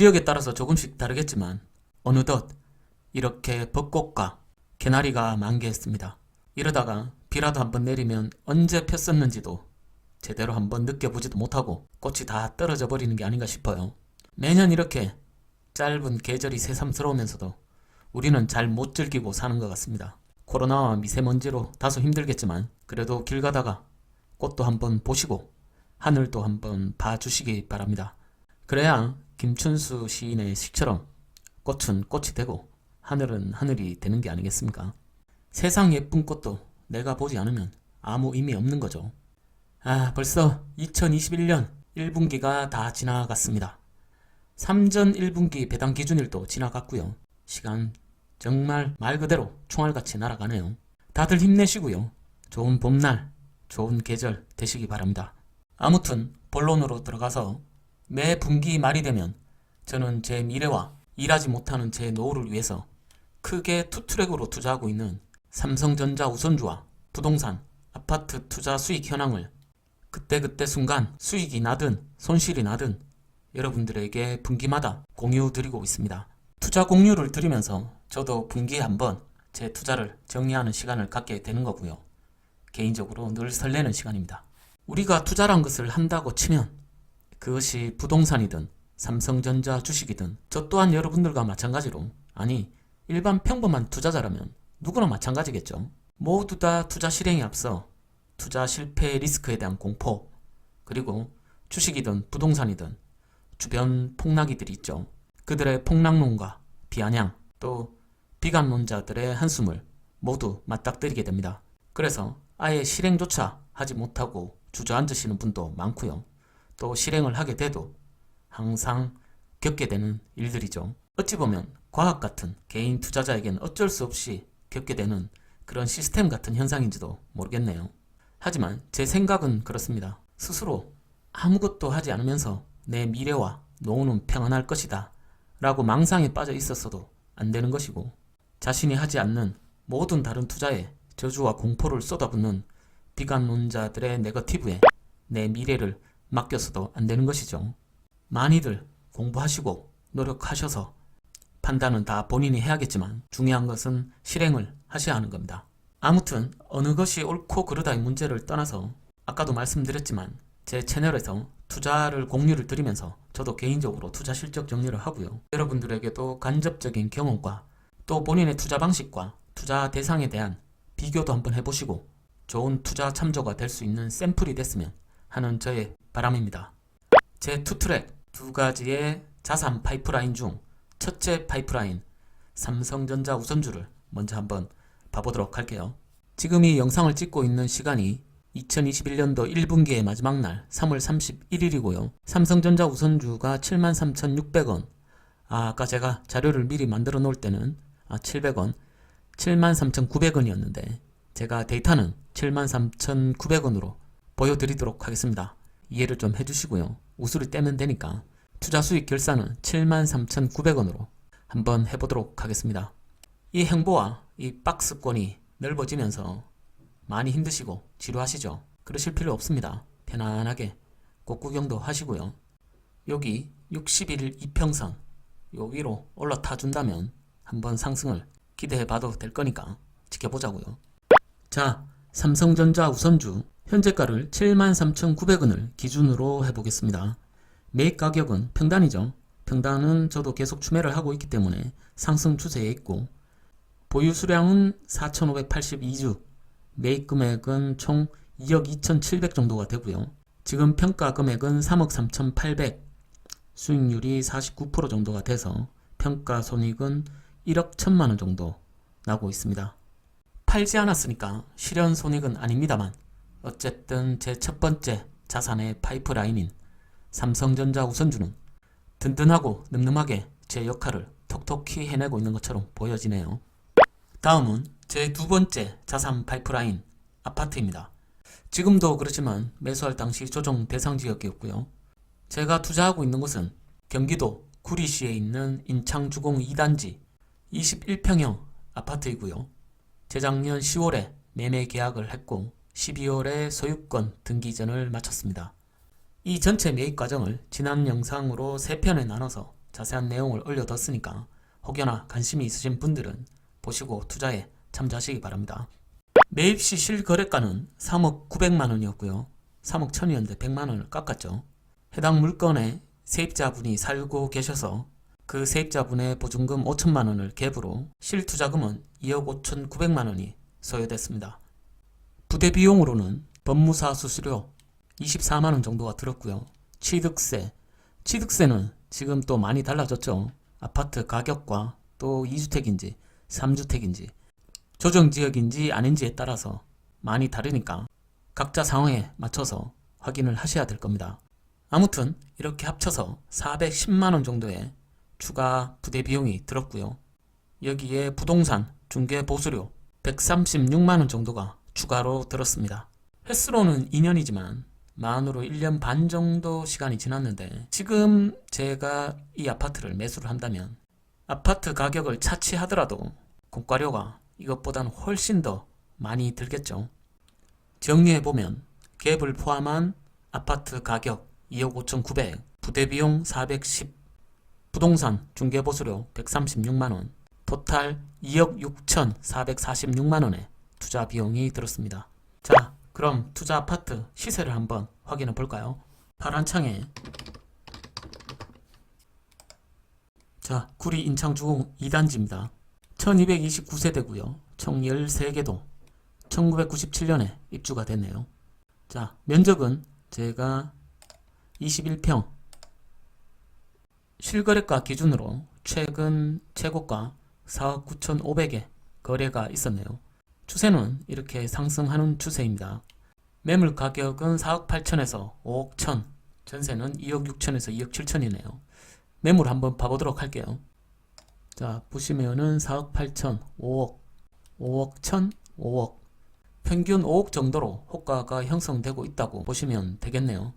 지역에 따라서 조금씩 다르겠지만 어느덧 이렇게 벚꽃과 개나리가 만개했습니다. 이러다가 비라도 한번 내리면 언제 폈었는지도 제대로 한번 느껴보지도 못하고 꽃이 다 떨어져 버리는 게 아닌가 싶어요. 매년 이렇게 짧은 계절이 새삼스러우면서도 우리는 잘 못 즐기고 사는 것 같습니다. 코로나와 미세먼지로 다소 힘들겠지만 그래도 길 가다가 꽃도 한번 보시고 하늘도 한번 봐주시기 바랍니다. 그래야 김춘수 시인의 시처럼 꽃은 꽃이 되고 하늘은 하늘이 되는 게 아니겠습니까? 세상 예쁜 꽃도 내가 보지 않으면 아무 의미 없는 거죠. 벌써 2021년 1분기가 다 지나갔습니다. 3전 1분기 배당 기준일도 지나갔고요. 시간 정말 말 그대로 총알같이 날아가네요. 다들 힘내시고요. 좋은 봄날, 좋은 계절 되시기 바랍니다. 아무튼 본론으로 들어가서 매 분기 말이 되면 저는 제 미래와 일하지 못하는 제 노후를 위해서 크게 투트랙으로 투자하고 있는 삼성전자 우선주와 부동산, 아파트 투자 수익 현황을 그때그때 순간 수익이 나든 손실이 나든 여러분들에게 분기마다 공유 드리고 있습니다. 투자 공유를 드리면서 저도 분기에 한번 제 투자를 정리하는 시간을 갖게 되는 거고요. 개인적으로 늘 설레는 시간입니다. 우리가 투자란 것을 한다고 치면 그것이 부동산이든 삼성전자 주식이든 저 또한 여러분들과 마찬가지로 일반 평범한 투자자라면 누구나 마찬가지겠죠. 모두 다 투자 실행에 앞서 투자 실패 리스크에 대한 공포, 그리고 주식이든 부동산이든 주변 폭락이들이 있죠. 그들의 폭락론과 비아냥, 또 비관론자들의 한숨을 모두 맞닥뜨리게 됩니다. 그래서 아예 실행조차 하지 못하고 주저앉으시는 분도 많고요. 또 실행을 하게 돼도 항상 겪게 되는 일들이죠. 어찌 보면 과학 같은 개인 투자자에겐 어쩔 수 없이 겪게 되는 그런 시스템 같은 현상인지도 모르겠네요. 하지만 제 생각은 그렇습니다. 스스로 아무것도 하지 않으면서 내 미래와 노후는 평안할 것이다 라고 망상에 빠져 있었어도 안 되는 것이고, 자신이 하지 않는 모든 다른 투자에 저주와 공포를 쏟아붓는 비관론자들의 네거티브에 내 미래를 맡겼어도 안 되는 것이죠. 많이들 공부하시고 노력하셔서 판단은 다 본인이 해야겠지만 중요한 것은 실행을 하셔야 하는 겁니다. 아무튼 어느 것이 옳고 그르다의 문제를 떠나서 아까도 말씀드렸지만 제 채널에서 투자를 공유를 드리면서 저도 개인적으로 투자 실적 정리를 하고요. 여러분들에게도 간접적인 경험과 또 본인의 투자 방식과 투자 대상에 대한 비교도 한번 해보시고 좋은 투자 참조가 될 수 있는 샘플이 됐으면 하는 저의 바람입니다. 제 투트랙 두 가지의 자산 파이프라인 중 첫째 파이프라인 삼성전자 우선주를 먼저 한번 봐보도록 할게요. 지금 이 영상을 찍고 있는 시간이 2021년도 1분기의 마지막 날 3월 31일이고요. 삼성전자 우선주가 73,600원. 아까 제가 자료를 미리 만들어 놓을 때는 700원, 73,900원이었는데 제가 데이터는 73,900원으로 보여드리도록 하겠습니다. 이해를 좀 해주시고요. 우수를 떼면 되니까 투자 수익 결산은 73,900원으로 한번 해보도록 하겠습니다. 이 행보와 이 박스권이 넓어지면서 많이 힘드시고 지루하시죠? 그러실 필요 없습니다. 편안하게 꽃구경도 하시고요. 여기 60일 이평선 요 위로 올라타 준다면 한번 상승을 기대해 봐도 될 거니까 지켜보자고요. 자, 삼성전자 우선주 현재가를 73,900원을 기준으로 해보겠습니다. 매입 가격은 평단이죠. 평단은 저도 계속 추매를 하고 있기 때문에 상승 추세에 있고, 보유 수량은 4,582주, 매입 금액은 총 2억 2,700 정도가 되고요. 지금 평가 금액은 3억 3,800, 수익률이 49% 정도가 돼서 평가 손익은 1억 1천만원 정도 나오고 있습니다. 팔지 않았으니까 실현 손익은 아닙니다만 어쨌든 제 첫 번째 자산의 파이프라인인 삼성전자 우선주는 든든하고 늠름하게 제 역할을 톡톡히 해내고 있는 것처럼 보여지네요. 다음은 제 두 번째 자산 파이프라인 아파트입니다. 지금도 그렇지만 매수할 당시 조정 대상 지역이었고요. 제가 투자하고 있는 곳은 경기도 구리시에 있는 인창주공 2단지 21평형 아파트이고요. 재작년 10월에 매매 계약을 했고 12월에 소유권 등기전을 마쳤습니다. 이 전체 매입 과정을 지난 영상으로 3편에 나눠서 자세한 내용을 올려뒀으니까 혹여나 관심이 있으신 분들은 보시고 투자에 참조하시기 바랍니다. 매입 시 실거래가는 3억 900만 원이었고요. 3억 1000이었는데 100만 원을 깎았죠. 해당 물건에 세입자분이 살고 계셔서 그 세입자분의 보증금 5천만 원을 갭으로 실투자금은 2억 5,900만 원이 소요됐습니다. 부대 비용으로는 법무사 수수료 24만 원 정도가 들었고요. 취득세는 지금 또 많이 달라졌죠. 아파트 가격과 또 2주택인지 3주택인지 조정지역인지 아닌지에 따라서 많이 다르니까 각자 상황에 맞춰서 확인을 하셔야 될 겁니다. 아무튼 이렇게 합쳐서 410만 원 정도의 추가 부대 비용이 들었고요. 여기에 부동산 중개 보수료 136만 원 정도가 추가로 들었습니다. 횟수로는 2년이지만 만으로 1년 반 정도 시간이 지났는데 지금 제가 이 아파트를 매수를 한다면 아파트 가격을 차치하더라도 공과료가 이것보다는 훨씬 더 많이 들겠죠. 정리해보면 갭을 포함한 아파트 가격 2억 5,900, 부대비용 410, 부동산 중개보수료 136만원, 토탈 2억 6,446만원의 투자 비용이 들었습니다. 자, 그럼 투자 아파트 시세를 한번 확인해 볼까요? 파란 창에 자, 구리 인창주공 2단지입니다. 1229세대고요. 총 13개도 1997년에 입주가 됐네요. 자, 면적은 제가 21평, 실거래가 기준으로 최근 최고가 4억 9,500에 거래가 있었네요. 추세는 이렇게 상승하는 추세입니다. 매물 가격은 4억 8천에서 5억 1천, 전세는 2억 6천에서 2억 7천이네요. 매물 한번 봐보도록 할게요. 자, 보시면은 4억 8천, 5억, 5억 1천, 5억, 평균 5억 정도로 호가가 형성되고 있다고 보시면 되겠네요.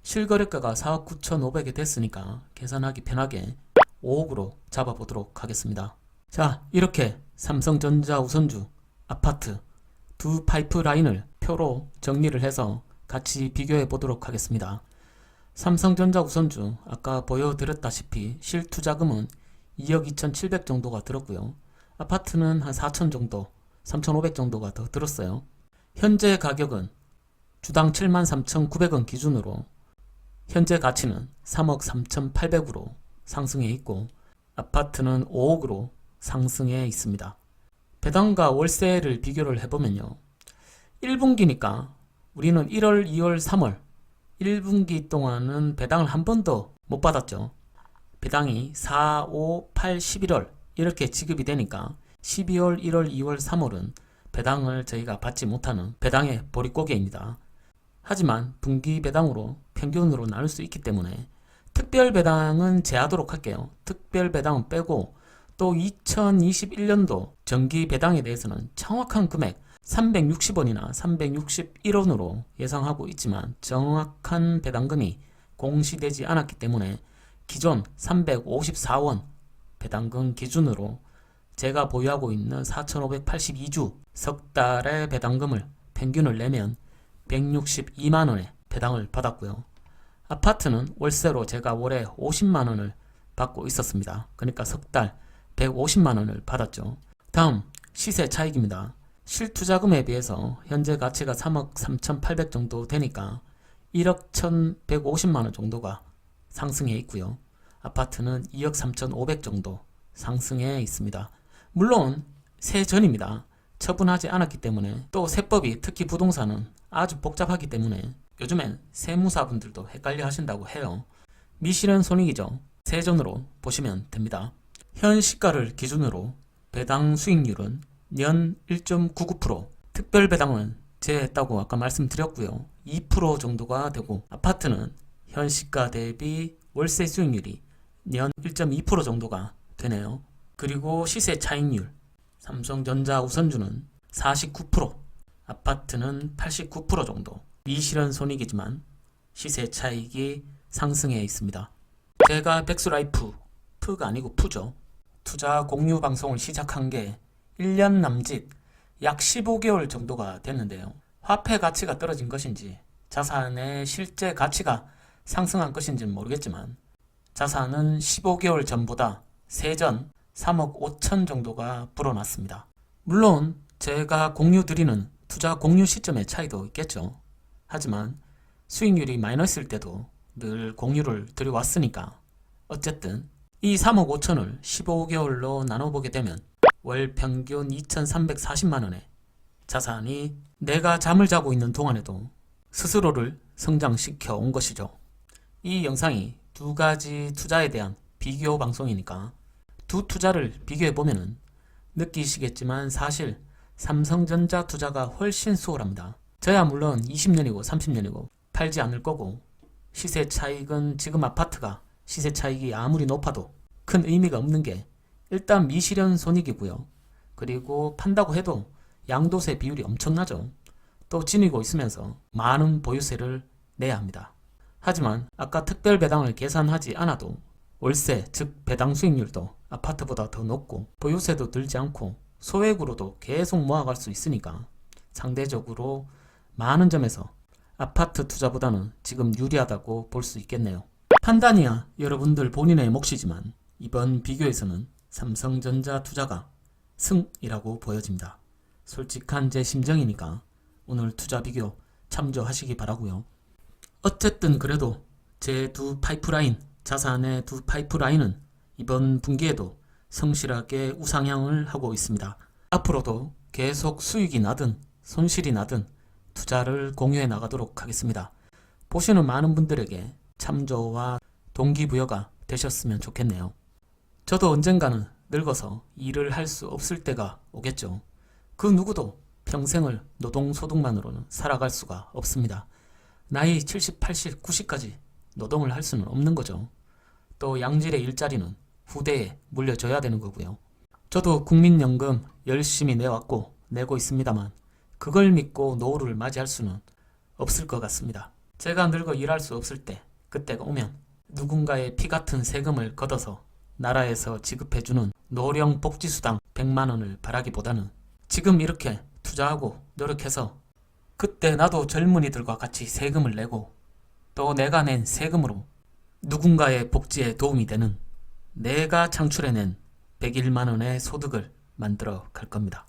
실거래가가 4억 9,500에 됐으니까 계산하기 편하게 5억으로 잡아보도록 하겠습니다. 자, 이렇게 삼성전자 우선주 아파트 두 파이프라인을 표로 정리를 해서 같이 비교해 보도록 하겠습니다. 삼성전자 우선주 아까 보여드렸다시피 실투자금은 2억 2,700 정도가 들었고요. 아파트는 한 4천 정도, 3,500 정도가 더 들었어요. 현재 가격은 주당 73,900원 기준으로 현재 가치는 3억 3,800으로 상승해 있고 아파트는 5억으로 상승해 있습니다. 배당과 월세를 비교를 해보면요. 1분기니까 우리는 1월, 2월, 3월 1분기 동안은 배당을 한 번도 못 받았죠. 배당이 4, 5, 8, 11월 이렇게 지급이 되니까 12월, 1월, 2월, 3월은 배당을 저희가 받지 못하는 배당의 보릿고개입니다. 하지만 분기 배당으로 평균으로 나눌 수 있기 때문에 특별 배당은 제하도록 할게요. 특별 배당은 빼고 또 2021년도 정기 배당에 대해서는 정확한 금액 360원이나 361원으로 예상하고 있지만 정확한 배당금이 공시되지 않았기 때문에 기존 354원 배당금 기준으로 제가 보유하고 있는 4,582주 석 달의 배당금을 평균을 내면 162만원의 배당을 받았고요. 아파트는 월세로 제가 월에 50만원을 받고 있었습니다. 그러니까 석 달 150만원을 받았죠. 다음 시세 차익입니다. 실투자금에 비해서 현재 가치가 3억 3,800 정도 되니까 1억 1,150만원 정도가 상승해 있고요. 아파트는 2억 3,500 정도 상승해 있습니다. 물론 세전입니다. 처분하지 않았기 때문에 또 세법이 특히 부동산은 아주 복잡하기 때문에 요즘엔 세무사분들도 헷갈려 하신다고 해요. 미실현 손익이죠. 세전으로 보시면 됩니다. 현 시가를 기준으로 배당 수익률은 년 1.99%, 특별 배당은 제했다고 아까 말씀드렸고요. 2% 정도가 되고 아파트는 현 시가 대비 월세 수익률이 년 1.2% 정도가 되네요. 그리고 시세 차익률 삼성전자 우선주는 49%, 아파트는 89% 정도. 미실현 손익이지만 시세 차익이 상승해 있습니다. 제가 백수라이프, 푸가 아니고 푸죠. 투자 공유 방송을 시작한 게 1년 남짓 약 15개월 정도가 됐는데요. 화폐 가치가 떨어진 것인지 자산의 실제 가치가 상승한 것인지는 모르겠지만 자산은 15개월 전보다 세전 3억 5천 정도가 불어났습니다. 물론 제가 공유 드리는 투자 공유 시점의 차이도 있겠죠. 하지만 수익률이 마이너스일 때도 늘 공유를 드려왔으니까 어쨌든 이 3억 5천을 15개월로 나눠보게 되면 월 평균 2,340만원의 자산이 내가 잠을 자고 있는 동안에도 스스로를 성장시켜 온 것이죠. 이 영상이 두 가지 투자에 대한 비교 방송이니까 두 투자를 비교해보면 느끼시겠지만 사실 삼성전자 투자가 훨씬 수월합니다. 저야 물론 20년이고 30년이고 팔지 않을 거고 시세 차익은 지금 아파트가 시세 차익이 아무리 높아도 큰 의미가 없는 게 일단 미실현 손익이고요. 그리고 판다고 해도 양도세 비율이 엄청나죠. 또 지니고 있으면서 많은 보유세를 내야 합니다. 하지만 아까 특별 배당을 계산하지 않아도 월세 즉 배당 수익률도 아파트보다 더 높고 보유세도 들지 않고 소액으로도 계속 모아갈 수 있으니까 상대적으로 많은 점에서 아파트 투자보다는 지금 유리하다고 볼 수 있겠네요. 판단이야 여러분들 본인의 몫이지만 이번 비교에서는 삼성전자 투자가 승이라고 보여집니다. 솔직한 제 심정이니까 오늘 투자 비교 참조하시기 바라고요. 어쨌든 그래도 제 두 파이프라인, 자산의 두 파이프라인은 이번 분기에도 성실하게 우상향을 하고 있습니다. 앞으로도 계속 수익이 나든 손실이 나든 투자를 공유해 나가도록 하겠습니다. 보시는 많은 분들에게 참조와 동기부여가 되셨으면 좋겠네요. 저도 언젠가는 늙어서 일을 할 수 없을 때가 오겠죠. 그 누구도 평생을 노동소득만으로는 살아갈 수가 없습니다. 나이 70, 80, 90까지 노동을 할 수는 없는 거죠. 또 양질의 일자리는 후대에 물려줘야 되는 거고요. 저도 국민연금 열심히 내왔고 내고 있습니다만 그걸 믿고 노후를 맞이할 수는 없을 것 같습니다. 제가 늙어 일할 수 없을 때 그때가 오면 누군가의 피 같은 세금을 걷어서 나라에서 지급해주는 노령복지수당 100만 원을 바라기보다는 지금 이렇게 투자하고 노력해서 그때 나도 젊은이들과 같이 세금을 내고 또 내가 낸 세금으로 누군가의 복지에 도움이 되는 내가 창출해낸 101만 원의 소득을 만들어 갈 겁니다.